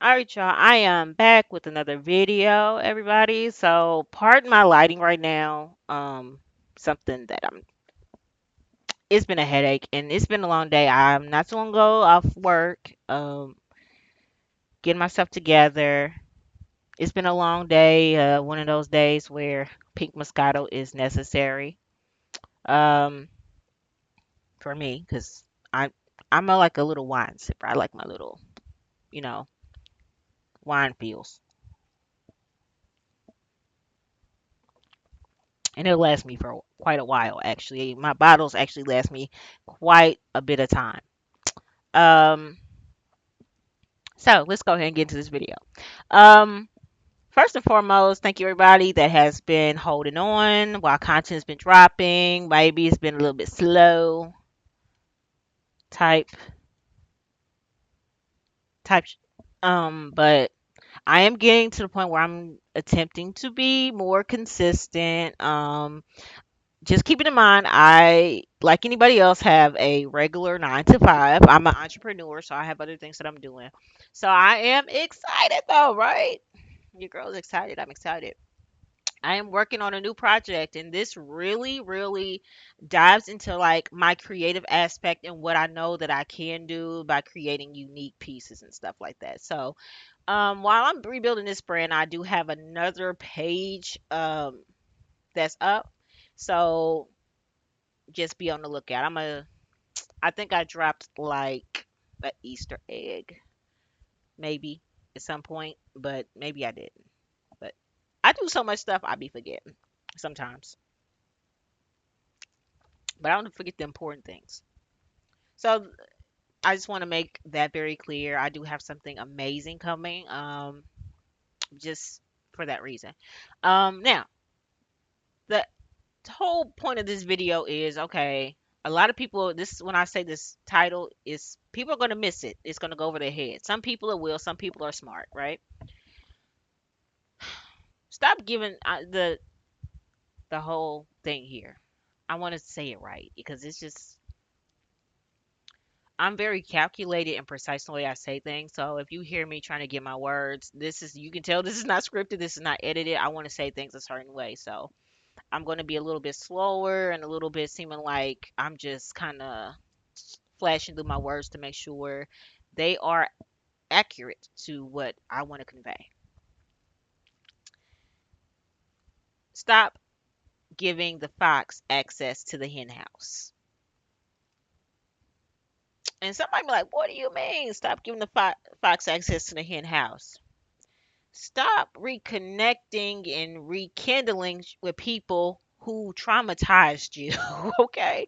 All right, y'all. I am back with another video, everybody. So, pardon my lighting right now. Something that I'm. It's been a headache, and it's been a long day. I'm not too long ago off work. Getting myself together. It's been a long day. One of those days where pink Moscato is necessary. Um, for me, because I I'm like a little wine sipper. I like my little, you know, wine feels, and it'll last me for quite a while. Actually, my bottles actually last me quite a bit of time. Um, so let's go ahead and get into this video. Um, First and foremost, thank you everybody that has been holding on while content's been dropping. Maybe it's been a little bit slow type type, but I am getting to the point where I'm attempting to be more consistent. Just keeping in mind, I, like anybody else, have a regular 9 to 5. I'm an entrepreneur, so I have other things that I'm doing. So I am excited though, right? Your girl's excited. I'm excited. I am working on a new project, and this really, really dives into like my creative aspect and what I know that I can do by creating unique pieces and stuff like that. So, while I'm rebuilding this brand, I do have another page that's up. So just be on the lookout. I think I dropped like an Easter egg, maybe at some point, but maybe I didn't. But I do so much stuff I be forgetting sometimes. But I don't forget the important things. So I just want to make that very clear. I do have something amazing coming. Just for that reason. Now the whole point of this video is okay. A lot of people, this when I say this title is people are going to miss it. It's going to go over their head. Some people it will. Some people are smart, right? Stop giving the whole thing here. I want to say it right because it's just I'm very calculated and precise in the way I say things. So if you hear me trying to get my words, this is you can tell this is not scripted. This is not edited. I want to say things a certain way. So I'm going to be a little bit slower and a little bit seeming like I'm just kind of flashing through my words to make sure they are accurate to what I want to convey. Stop giving the fox access to the hen house. And somebody be like, what do you mean? Stop giving the fox access to the hen house. Stop reconnecting and rekindling with people who traumatized you, okay?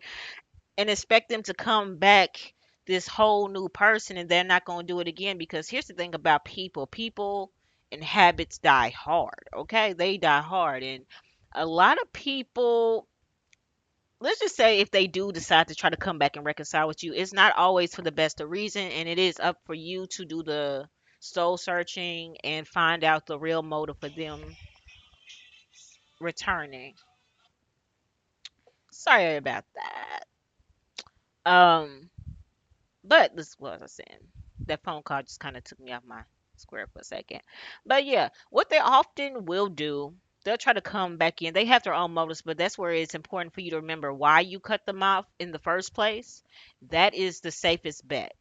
And expect them to come back this whole new person and they're not going to do it again because here's the thing about people and habits die hard, okay? They die hard and a lot of people, let's just say if they do decide to try to come back and reconcile with you, it's not always for the best of reason and it is up for you to do the soul searching and find out the real motive for them returning. Sorry about that. Um But this was I saying. That phone call just kind of took me off my square for a second. But yeah, what they often will do, they'll try to come back in. They have their own motives, but that's where it's important for you to remember why you cut them off in the first place. That is the safest bet.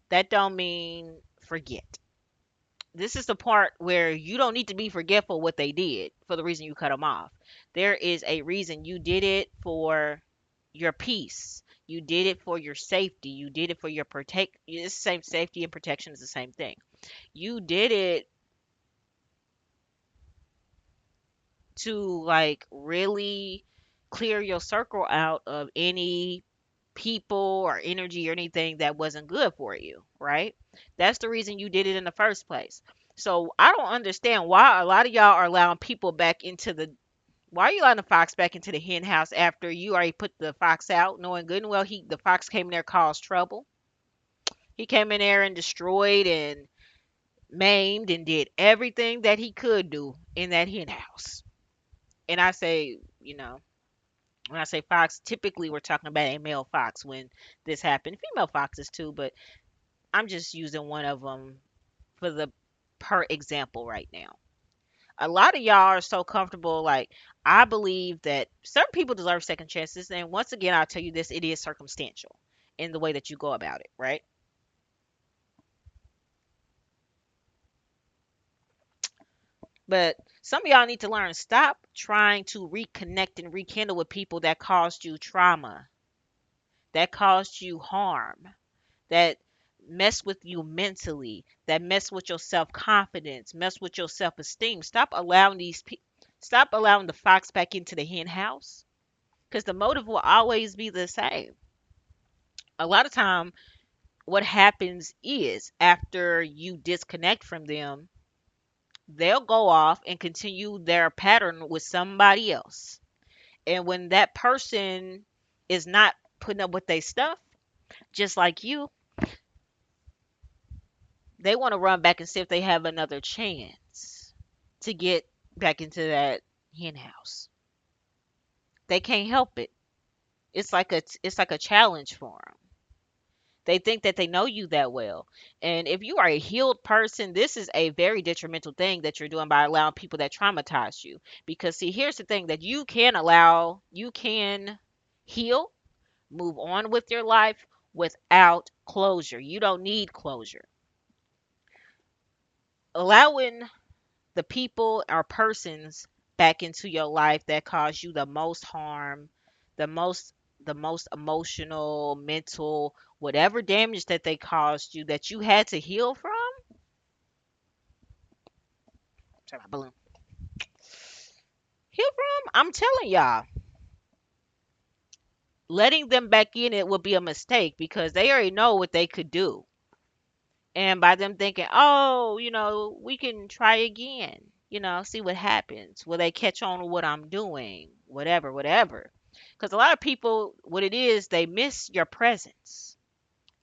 That don't mean forget. This is the part where you don't need to be forgetful what they did for the reason you cut them off. There is a reason you did it for your peace. You did it for your safety. You did it for your protect. It's the same safety and protection is the same thing. You did it to like really clear your circle out of any people or energy or anything that wasn't good for you, right? That's the reason you did it in the first place. So I don't understand why a lot of y'all are allowing people back into the why are you allowing the fox back into the hen house after you already put the fox out, knowing good and well the fox came in there caused trouble. He came in there and destroyed and maimed and did everything that he could do in that hen house. And I say, when I say fox, typically we're talking about a male fox when this happened. Female foxes too, but I'm just using one of them for the per example right now. A lot of y'all are so comfortable. Like, I believe that certain people deserve second chances. And once again, I'll tell you this, it is circumstantial in the way that you go about it, right? But some of y'all need to learn, stop trying to reconnect and rekindle with people that caused you trauma, that caused you harm, that mess with you mentally, that mess with your self-confidence, mess with your self-esteem. Stop allowing the fox back into the hen house, because the motive will always be the same. A lot of time what happens is after you disconnect from them, they'll go off and continue their pattern with somebody else. And when that person is not putting up with their stuff, just like you, they want to run back and see if they have another chance to get back into that hen house. They can't help it. It's like a challenge for them. They think that they know you that well. And if you are a healed person, this is a very detrimental thing that you're doing by allowing people that traumatize you. Because see, here's the thing, that you can heal, move on with your life without closure. You don't need closure. Allowing the people or persons back into your life that cause you the most harm, the most the most emotional, mental, whatever damage that they caused you that you had to heal from. Sorry, my balloon. Heal from? I'm telling y'all, letting them back in it would be a mistake because they already know what they could do. And by them thinking, oh, we can try again, see what happens. Will they catch on to what I'm doing? Whatever, whatever. Because a lot of people, what it is, they miss your presence.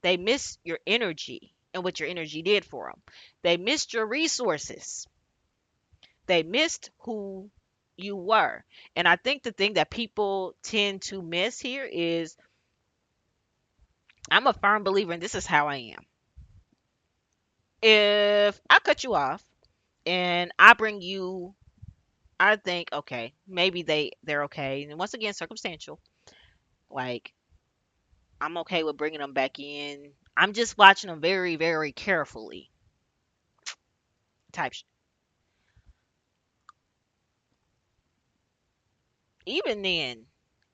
They miss your energy and what your energy did for them. They missed your resources. They missed who you were. And I think the thing that people tend to miss here is, I'm a firm believer, and this is how I am. If I cut you off and I bring you, I think, okay, maybe they're okay. And once again, circumstantial. Like, I'm okay with bringing them back in. I'm just watching them very, very carefully. Type. Even then,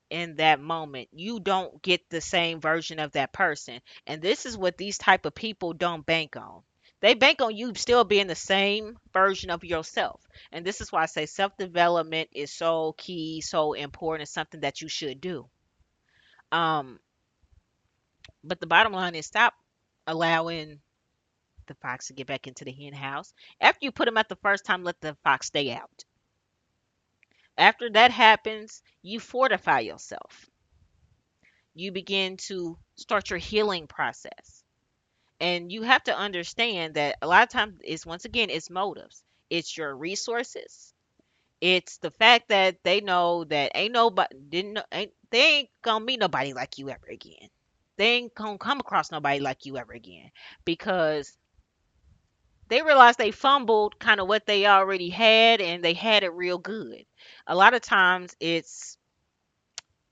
in that moment, you don't get the same version of that person. And this is what these type of people don't bank on. They bank on you still being the same version of yourself. And this is why I say self-development is so key, so important. It's something that you should do. Um, but the bottom line is, stop allowing the fox to get back into the hen house. After you put him out the first time, let the fox stay out. After that happens, you fortify yourself. You begin to start your healing process. And you have to understand that a lot of times it's, once again, it's motives. It's your resources. It's the fact that they know that ain't nobody didn't know, ain't they ain't gonna meet nobody like you ever again. They ain't gonna come across nobody like you ever again, because they realized they fumbled kind of what they already had, and they had it real good. A lot of times it's,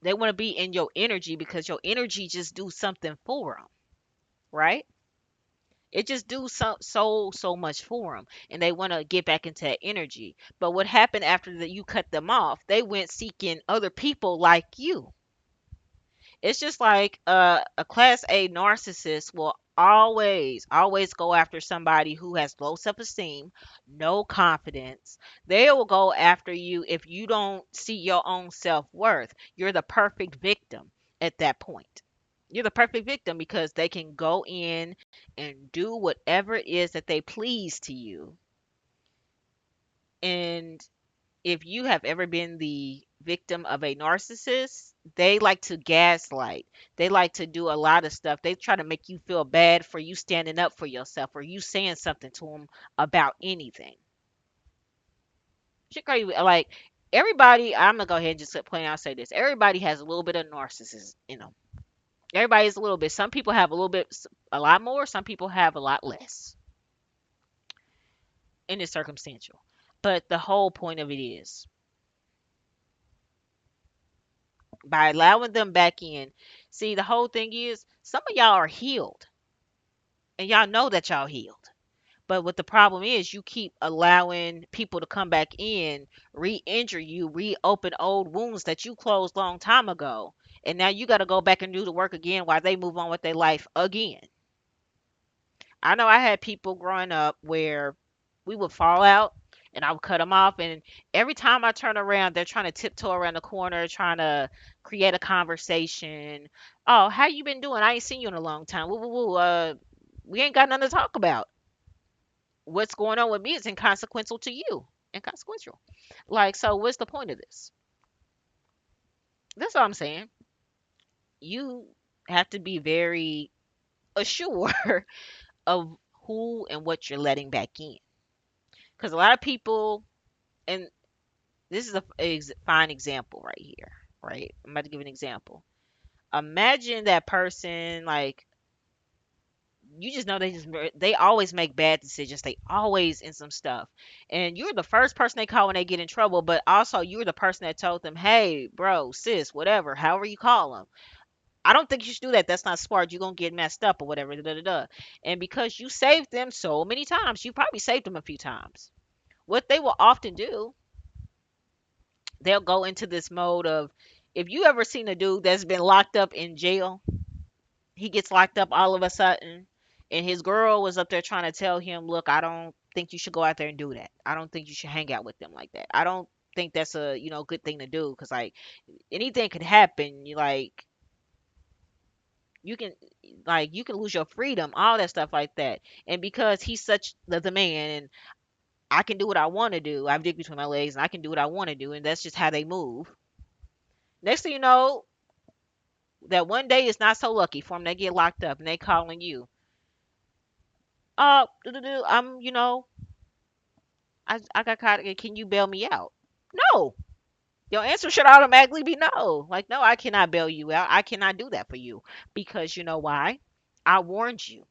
they want to be in your energy because your energy just do something for them, right? It just do so much for them, and they want to get back into that energy. But what happened after that you cut them off? They went seeking other people like you. It's just like a class A narcissist will always go after somebody who has low self-esteem, no confidence. They will go after you if you don't see your own self-worth. You're the perfect victim at that point. You're the perfect victim because they can go in and do whatever it is that they please to you. And if you have ever been the victim of a narcissist, they like to gaslight. They like to do a lot of stuff. They try to make you feel bad for you standing up for yourself or you saying something to them about anything. Shit crazy. Like, everybody, I'm gonna go ahead and just plain out say this. Everybody has a little bit of narcissism in them. Everybody's a little bit. Some people have a little bit, a lot more. Some people have a lot less. and it's circumstantial. But the whole point of it is by allowing them back in. See, the whole thing is some of y'all are healed and y'all know that y'all healed. But what the problem is, you keep allowing people to come back in, re-injure you, reopen old wounds that you closed long time ago, and now you got to go back and do the work again while they move on with their life again. I know I had people growing up where we would fall out and I would cut them off. And every time I turn around, they're trying to tiptoe around the corner, trying to create a conversation. Oh, how you been doing? I ain't seen you in a long time. Woo, woo, woo. We ain't got nothing to talk about. What's going on with me is inconsequential to you. Inconsequential. Like, so what's the point of this? That's all I'm saying. You have to be very assured of who and what you're letting back in. Because a lot of people, and this is a fine example right here, right? I'm about to give an example. Imagine that person, like, you just know they always make bad decisions. They always in some stuff. And you're the first person they call when they get in trouble, but also you're the person that told them, hey, bro, sis, whatever, however you call them. I don't think you should do that. That's not smart. You're going to get messed up or whatever. Da, da, da, da. And because you saved them so many times, you probably saved them a few times. What they will often do, they'll go into this mode of, if you ever seen a dude that's been locked up in jail, he gets locked up all of a sudden, and his girl was up there trying to tell him, look, I don't think you should go out there and do that. I don't think you should hang out with them like that. I don't think that's a good thing to do because like anything could happen. You can you can lose your freedom, all that stuff like that. And because he's such the man, and I can do what I want to do. I have dick between my legs, and I can do what I want to do, and that's just how they move. Next thing you know, that one day is not so lucky for them. They get locked up and they calling you. I'm, I got caught. Can you bail me out? No. Your answer should automatically be no. Like, no, I cannot bail you out. I cannot do that for you. Because you know why? I warned you.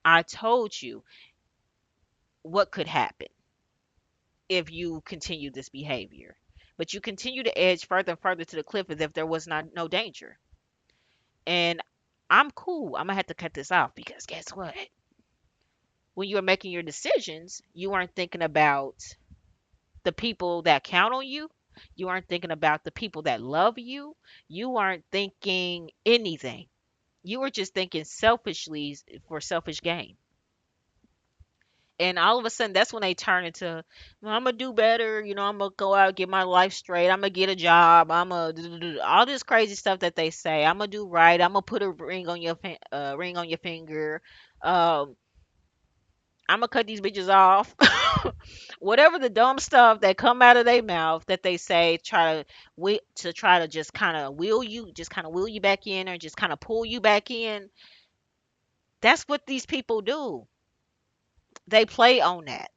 I told you what could happen if you continue this behavior. But you continue to edge further and further to the cliff as if there was not no danger. And I'm cool. I'm gonna have to cut this off because guess what? When you were making your decisions, you weren't thinking about the people that count on you. You aren't thinking about the people that love you. You aren't thinking anything. You were just thinking selfishly for selfish gain. And all of a sudden, that's when they turn into, well, I'm gonna do better. I'm gonna go out, get my life straight. I'm gonna get a job. I'm gonna do all this crazy stuff that they say. I'm gonna do right. I'm gonna put a ring on your finger. Um, I'm gonna cut these bitches off. Whatever the dumb stuff that come out of their mouth that they say, try to just kind of wheel you back in, or just kind of pull you back in. That's what these people do. They play on that,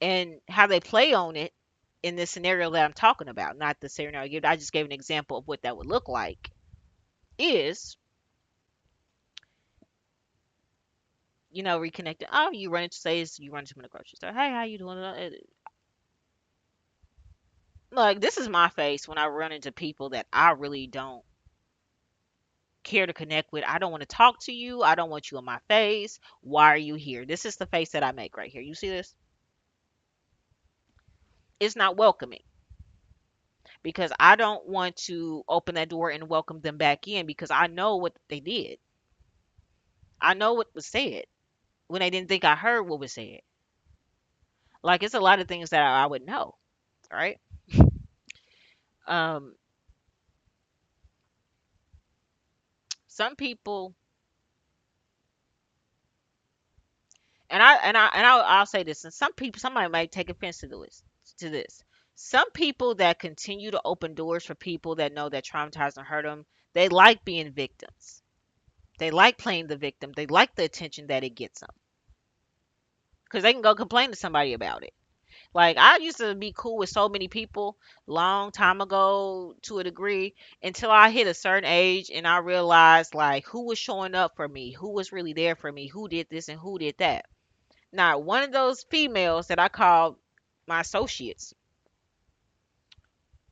and how they play on it in this scenario that I'm talking about, not the scenario I gave. I just gave an example of what that would look like. Is reconnecting. Oh, you run into say you run into the grocery store. Hey, how you doing? Like, this is my face when I run into people that I really don't care to connect with. I don't want to talk to you. I don't want you in my face. Why are you here? This is the face that I make right here. You see this? It's not welcoming because I don't want to open that door and welcome them back in because I know what they did. I know what was said when they didn't think I heard what was said. Like, it's a lot of things that I would know, right? Um, some people, I'll say this, and some people, somebody might take offense to this. To this, some people that continue to open doors for people that know that traumatized and hurt them, they like being victims. They like playing the victim. They like the attention that it gets them because they can go complain to somebody about it. Like, I used to be cool with so many people long time ago to a degree until I hit a certain age and I realized like who was showing up for me, who was really there for me, who did this and who did that. Not one of those females that I called my associates,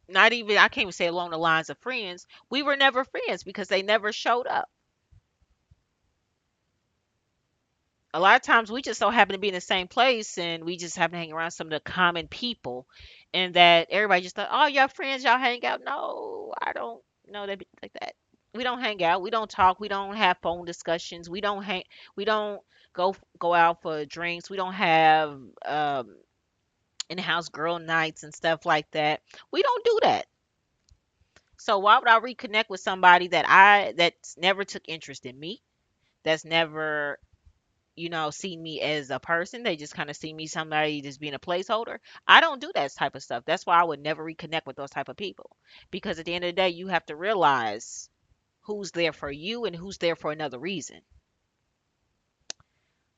not even, I can't even say along the lines of friends. We were never friends because they never showed up. A lot of times we just so happen to be in the same place and we just happen to hang around some of the common people, and that everybody just thought, oh, y'all friends, y'all hang out. No, I don't know that like that. We don't hang out. We don't talk. We don't have phone discussions. We don't go out for drinks. We don't have in-house girl nights and stuff like that. We don't do that. So why would I reconnect with somebody that's never took interest in me? That's never, see me as a person. They just kind of see me somebody just being a placeholder. I don't do that type of stuff. That's why I would never reconnect with those type of people. Because at the end of the day, you have to realize who's there for you and who's there for another reason.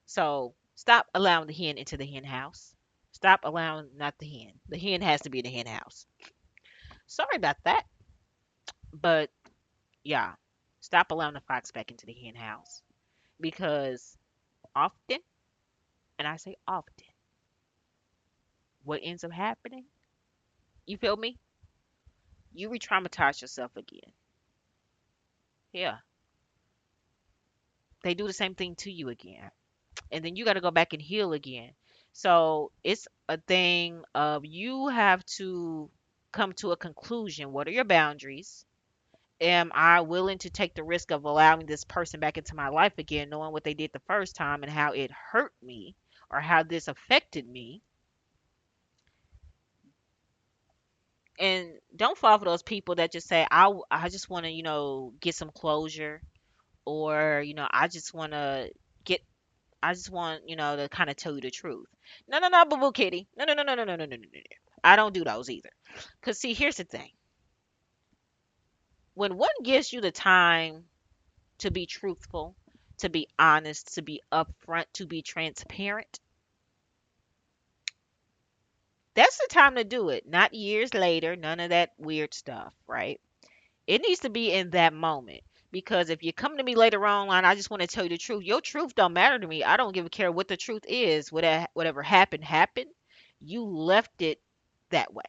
So stop allowing the hen into the hen house. Stop allowing not the hen. The hen has to be in the hen house. Sorry about that, but yeah, stop allowing the fox back into the hen house because often, and I say often, what ends up happening, you feel me? You re-traumatize yourself again. Yeah, they do the same thing to you again, and then you got to go back and heal again. So it's a thing of you have to come to a conclusion. What are your boundaries? Am I willing to take the risk of allowing this person back into my life again, knowing what they did the first time and how it hurt me or how this affected me? And don't fall for those people that just say, I just want to, get some closure, or, get, I just want, to kind of tell you the truth. No, no, no, boo boo kitty. No, no, no, no, no, no, no, no, no, no. I don't do those either. Because, see, here's the thing, when one gives you the time to be truthful, to be honest, to be upfront, to be transparent, that's the time to do it. Not years later, none of that weird stuff, right? It needs to be in that moment. Because if you come to me later on and I just want to tell you the truth, your truth don't matter to me. I don't give a care what the truth is. Whatever happened, happened. You left it that way.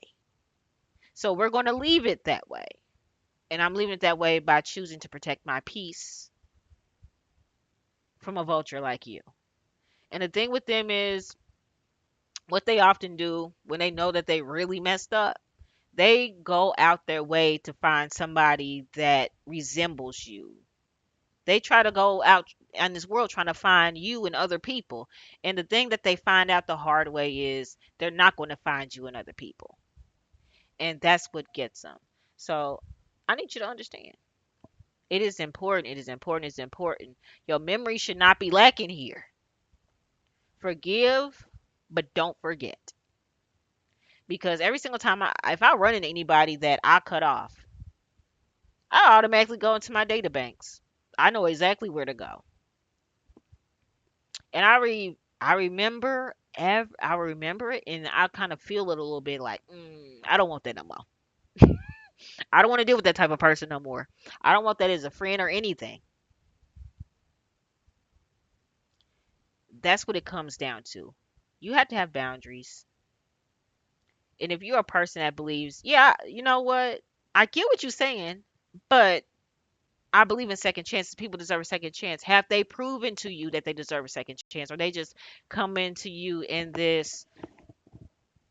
So we're going to leave it that way. And I'm leaving it that way by choosing to protect my peace from a vulture like you. And the thing with them is, what they often do when they know that they really messed up, they go out their way to find somebody that resembles you. They try to go out in this world trying to find you and other people. And the thing that they find out the hard way is they're not going to find you and other people. And that's what gets them. So I need you to understand. It is important. It is important. It's important. Your memory should not be lacking here. Forgive, but don't forget. Because every single time if I run into anybody that I cut off, I automatically go into my data banks. I know exactly where to go. And I remember I remember it, and I kind of feel it a little bit like, I don't want that no more. I don't want to deal with that type of person no more. I don't want that as a friend or anything. That's what it comes down to. You have to have boundaries. And if you're a person that believes, yeah, you know what? I get what you're saying, but I believe in second chances. People deserve a second chance. Have they proven to you that they deserve a second chance, or they just come into you in this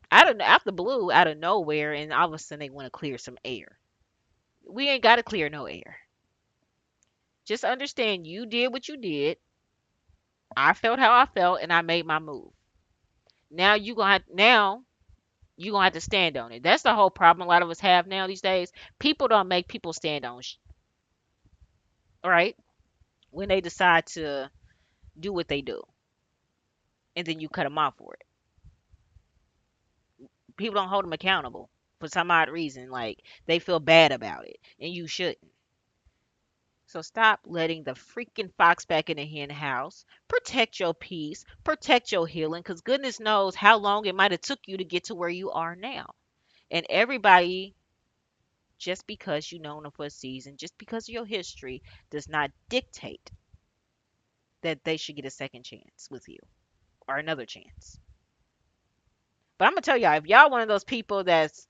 out the blue, out of nowhere, and all of a sudden they want to clear some air? We ain't got to clear no air. Just understand you did what you did. I felt how I felt, and I made my move. Now you gonna have to stand on it. That's the whole problem a lot of us have now these days. People don't make people stand on, right? When they decide to do what they do, and then you cut them off for it. People don't hold them accountable for some odd reason. Like they feel bad about it, and you shouldn't. So stop letting the freaking fox back in the hen house. Protect your peace. Protect your healing, because goodness knows how long it might have took you to get to where you are now. And everybody, just because you know them for a season, just because of your history, does not dictate that they should get a second chance with you. or another chance. But I'm gonna tell y'all, if y'all one of those people that's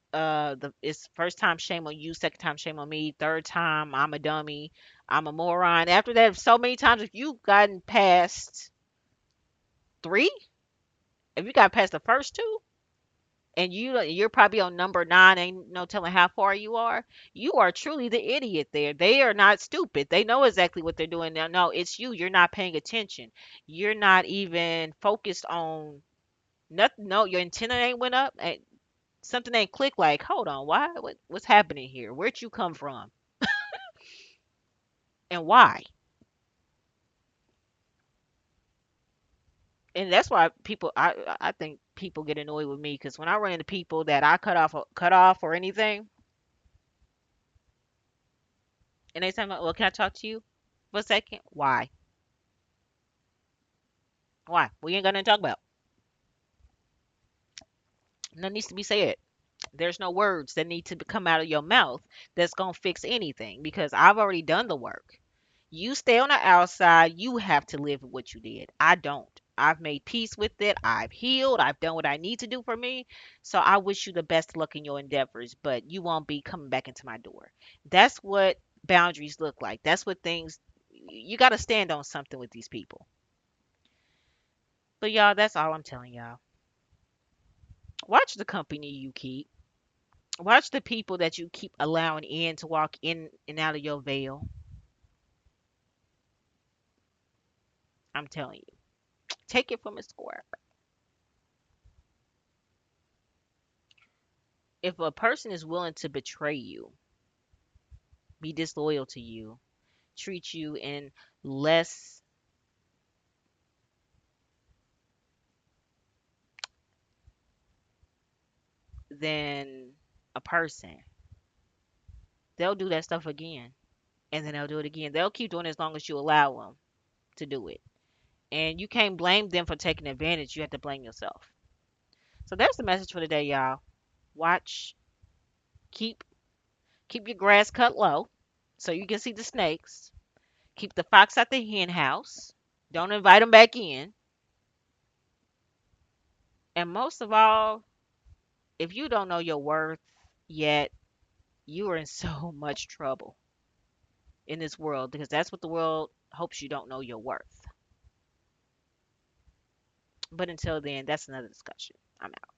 it's first time shame on you, second time shame on me, third time I'm a dummy, I'm a moron. After that, so many times, if you gotten past three, if you got past the first two, and you're probably on number nine, ain't no telling how far you are truly the idiot there. They are not stupid. They know exactly what they're doing now. No, it's you. You're not paying attention. You're not even focused on nothing. No, your antenna ain't went up. Something ain't clicked. Like, hold on, what's happening here? Where'd you come from? And why? And that's why I think people get annoyed with me, because when I run into people that I cut off or anything, and they say, well, can I talk to you for a second? Why? We ain't got nothing to talk about. Nothing needs to be said. There's no words that need to come out of your mouth that's gonna fix anything, because I've already done the work. You stay on the outside, you have to live with what you did. I don't. I've made peace with it. I've healed. I've done what I need to do for me. So I wish you the best luck in your endeavors, but you won't be coming back into my door. That's what boundaries look like. That's what things, you got to stand on something with these people. But y'all, that's all I'm telling y'all. Watch the company you keep. Watch the people that you keep allowing in to walk in and out of your veil. I'm telling you. Take it from a square. If a person is willing to betray you, be disloyal to you, treat you in less than a person, they'll do that stuff again. And then they'll do it again. They'll keep doing it as long as you allow them to do it. And you can't blame them for taking advantage. You have to blame yourself. So that's the message for today, y'all. Watch, keep keep your grass cut low so you can see the snakes. Keep the fox at the hen house. Don't invite them back in. And most of all, if you don't know your worth yet, you are in so much trouble in this world, because that's what the world hopes you don't know your worth. But until then, that's another discussion. I'm out.